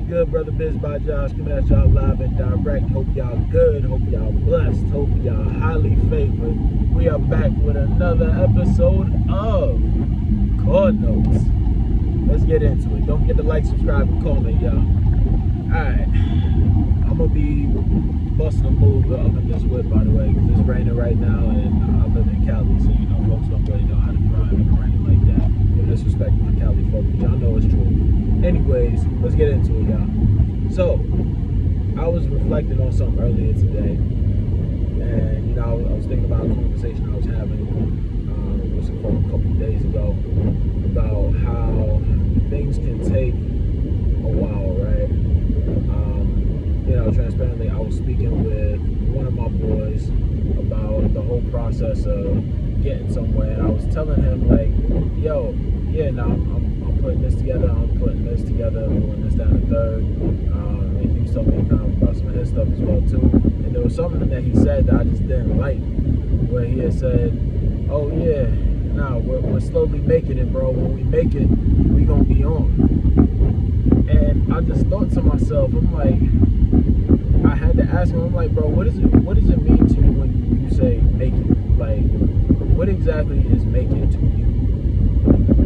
good, Brother Biz by Josh, coming at y'all live and direct. Hope y'all good, hope y'all blessed, hope y'all highly favored. We are back with another episode of Chord Notes. Let's get into it. Don't forget to like, subscribe, and comment, y'all. Alright, I'm going to be busting a move up in this whip, by the way, because it's raining right now, and I live in Cali, so you know, folks don't really know how to drive in the rain like that. No disrespect to my Cali folks, but y'all know it's true. Anyways, let's get into it, y'all. So, I was reflecting on something earlier today, and you know, I was thinking about a conversation I was having with some folks a couple of days ago about how things can take a while, right? You know, transparently, I was speaking with one of my boys about the whole process of getting somewhere, and I was telling him, like, yo, yeah, no, I'm putting this together, I'm putting this together, I'm doing this, that, and the third. And he was telling me kind of about some of his stuff as well, too. And there was something that he said that I just didn't like, where he had said, oh, yeah, nah, we're slowly making it, bro. When we make it, we gonna be on. And I just thought to myself, I'm like, I had to ask him, I'm like, bro, what does it mean to you when you say make it? Like, what exactly is make it to you?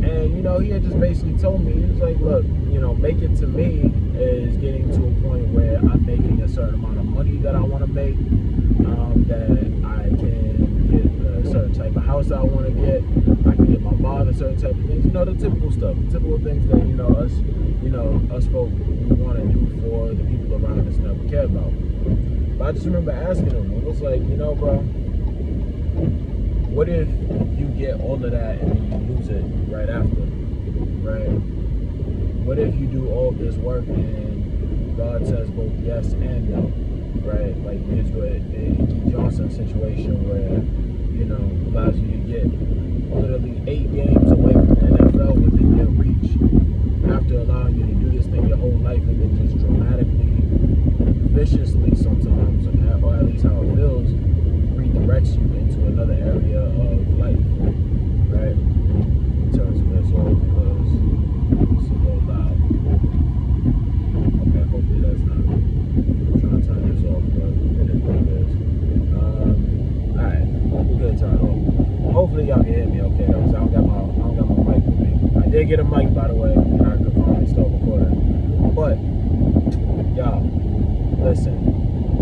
And, you know, he had just basically told me, he was like, look, you know, make it to me is getting to a point where I'm making a certain amount of money that I want to make, that I can get a certain type of house I want to get, I can get my mom a certain type of things, you know, the typical stuff, the typical things that, us folk, we want to do for the people around us that we care about. But I just remember asking him, it was like, you know, bro, what if you get all of that and then you lose it right after, right? What if you do all this work and God says both yes and no, right? Like here's what Keith Johnson situation where, you know, allows you to get literally 8 games away from the NFL within your reach after allowing you to do this thing your whole life, and then just dramatically, viciously sometimes, or at least how it feels, redirects you into another area of life, right? In terms of this, all because it's a little loud. Okay, hopefully that's not. I'm trying to turn this off, but it is what it is. Alright, we're gonna turn it off. Hopefully y'all can hear me okay though, because I don't got my mic with me. I did get a mic, by the way, and I could finally start recording. But y'all, listen,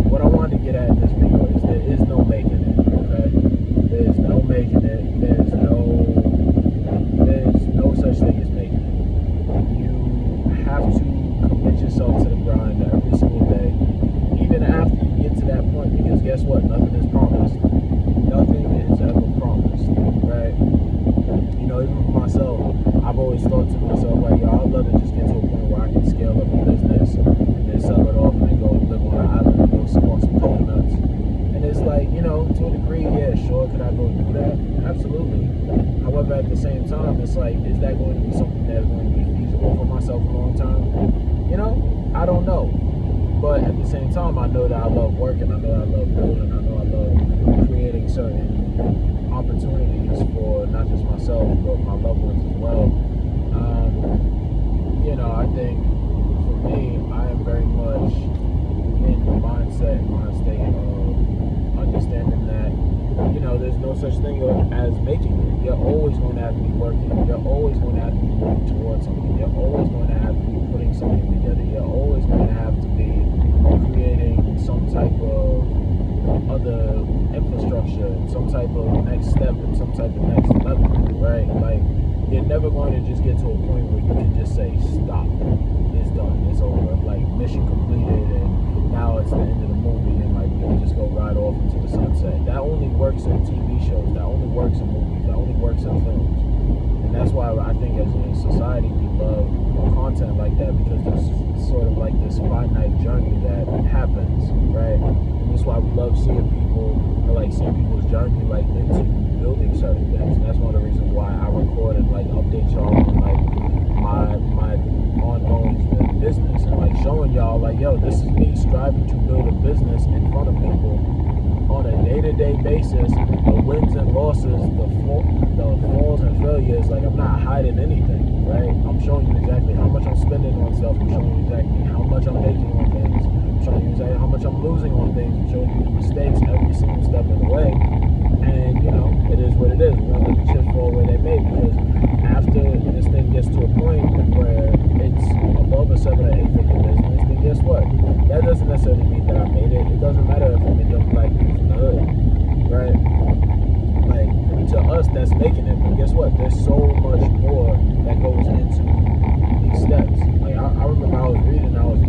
what I wanted to get at in this video is there is no making it, okay? There's no making it. There's no such thing as making it. You have to commit yourself to the grind every single day, even after you get to that point, because guess what? Nothing is promised. Nothing is ever promised, right? You know, even for myself, I've always thought to myself, like, yo, I'd love to just get to a point where I can scale up a business and then sell it off and then go live on an island and go smoke some coconuts. And it's like, you know, to a degree, yeah, sure, could I go do that? Absolutely. However, at the same time, it's like, is that going to be something that's going to be feasible for myself a long term? You know, I don't know. But at the same time, I know that I love working, I know that I love building, I know I love creating certain opportunities for not just myself, but my loved ones as well. You know, I think for me, I am very much in the mind state of understanding that, you know, there's no such thing as making it. You're always going to have to be working. You're always going to have to be moving towards something. You're always going to have to be putting something together. You're always going to have to be creating some type of other infrastructure, some type of next step, and some type of next level, right? Like, you're never going to just get to a point where you can just say, stop, it's done, it's over, like, mission completed, and now it's the end of the movie, and like, you can just go ride off into the sunset. That only works in TV shows, that only works in movies, that only works in films. And that's why I think as a society we love content like that, because there's sort of like this finite journey that happens, right? And that's why we love seeing people's journey like into building certain things. And that's one of the reasons why I record and like update y'all on like my ongoing business, and like showing y'all like, yo, this is me striving to build a business in front of people on a day-to-day basis, the wins and losses, the falls and failures. Like, I'm not hiding anything, right? I'm showing you exactly how much I'm spending on stuff. myself. I'm showing you exactly how much I'm making on things. I'm showing you exactly how much I'm losing on things. I'm showing you the mistakes every single step of the way. And, it is what it is. We're going to let the chips fall where they may, because after this thing gets to a point where it's above a 7 or 8 figure business, then guess what? That doesn't necessarily mean that I made it. It doesn't matter if I'm a young black youth in the hood, right? Like, to us, that's making it. But guess what? There's so much more that goes into these steps. Like, I remember I was reading, I was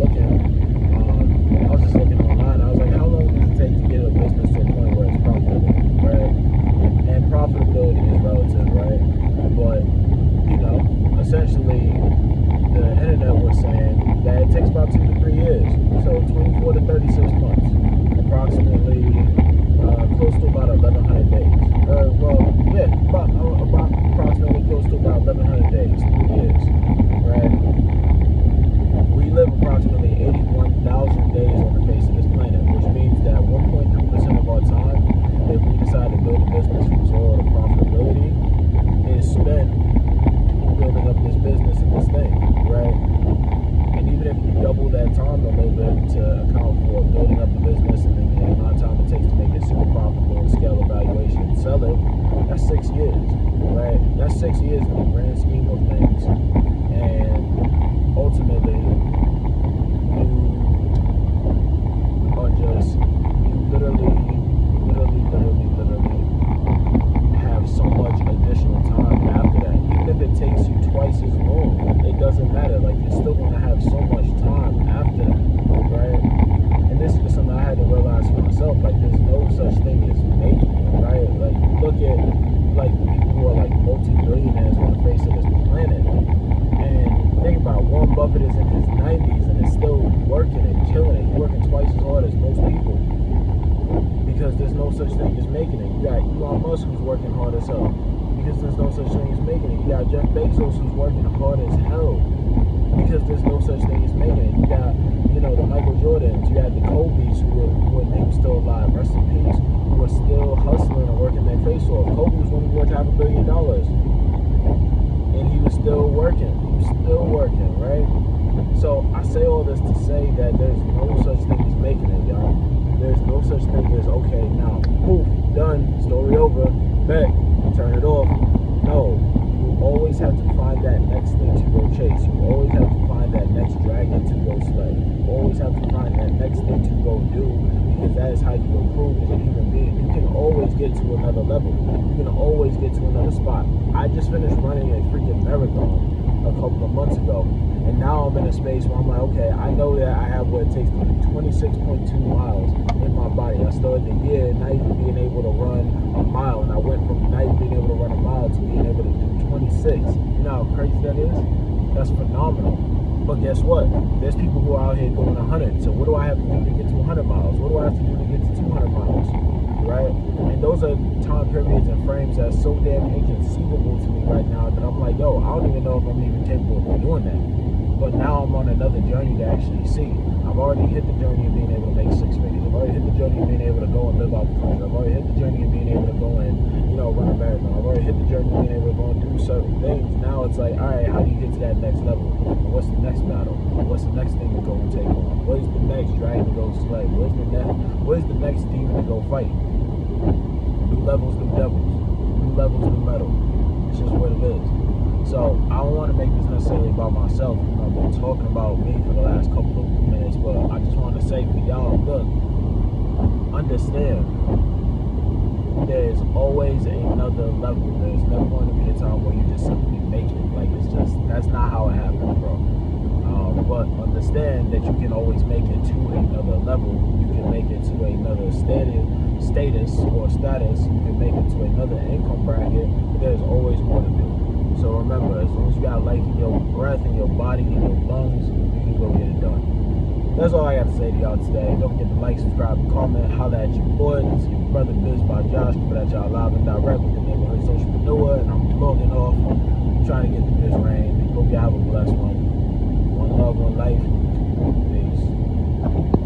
just looking online. I was like, how long does it take to get a business to a point where it's profitable, right? And profitability is relative, right? But, essentially, the internet was saying that it takes about 2 to 3 years. So 24 to 36 months, approximately close to about 1,100 days. About approximately close to about 1,100 days, 3 years, right? We live approximately 81,000 days on the face of this planet, which means that 1.3% of our time, if we decide to build a business from zero to profitability, is spent building up this business and this thing, right? And even if you double that time a little bit to account for building up the business and then the amount of time it takes to make it super profitable and scale evaluation and sell it, that's 6 years, right? That's 6 years in the grand scheme of things. And ultimately, you literally have so much additional time after that. Even if it takes you twice as long, it doesn't matter. Like, you're still going to have so much time after that, right? And this is just something I had to realize for myself. Like, there's no such thing as making it, right? Like, you look at, like, people who are, like, multi-billionaires on the face of this planet, and think about it, Warren Buffett is in his 90s and is still working and killing it. He's working twice as hard as most people, because there's no such thing as making it. You got Elon Musk who's working hard as hell, because there's no such thing as making it. You got Jeff Bezos who's working hard as hell, because there's no such thing as making it. You got, the Michael Jordans, you got the Kobe's who when they were still alive, rest in peace, who are still hustling and working their face off. Kobe was only worth $500 million, and he was still working. Right? So I say all this to say that there's no such thing as making it, y'all. There's no such thing as, okay, now, poof, done, story over, back, turn it off. No, you always have to find that next thing to go chase. You always have to find that next dragon to go slay. You always have to find that next thing to go do, because that is how you improve as a human being. You can always get to another level. You can always get to another spot. I just finished running a freaking marathon a couple of months ago, and now I'm in a space where I'm like, okay, I know that I have what it takes to do 26.2 miles in my body. I started the year not even being able to run a mile, and I went from not even being able to run a mile to being able to do 26. You know how crazy that is? That's phenomenal. But guess what? There's people who are out here doing 100. So what do I have to do to get to 100 miles? What do I have to do to get to 200 miles? Right? And those are time periods and frames that's so damn inconceivable to me right now that I'm like, yo, I don't even know if I'm even capable of doing that. But now I'm on another journey to actually see. I've already hit the journey of being able to make 6 figures. I've already hit the journey of being able to go and live out the country. I've already hit the journey of being able to go and, run a marathon. I've already hit the journey of being able to go and do certain things. Now it's like, all right, how do you get to that next level? What's the next battle? What's the next thing to go and take on? What is the next dragon to go slay? What is the next demon to go fight? New levels, new devils. New levels, new metal. It's just what it is. So I don't want to make this necessarily about myself. I've been talking about me for the last couple of minutes, but I just want to say for y'all, look, understand, there's always another level. There's never going to be a time where you just simply make it. Like, that's not how it happens, bro. But understand that you can always make it to another level. You can make it to another status. You can make it to another income bracket. But there's always more to do. So remember, as long as you got life in your breath, in your body, in your lungs, you can go get it done. That's all I got to say to y'all today. Don't forget to like, subscribe, comment, holla at your boy. This is your brother Biz by Josh, coming at y'all live and direct with the neighborhood socialpreneur, and I'm logging off. I'm trying to get through this rain. Hope y'all have a blessed one. One love, one life. Peace.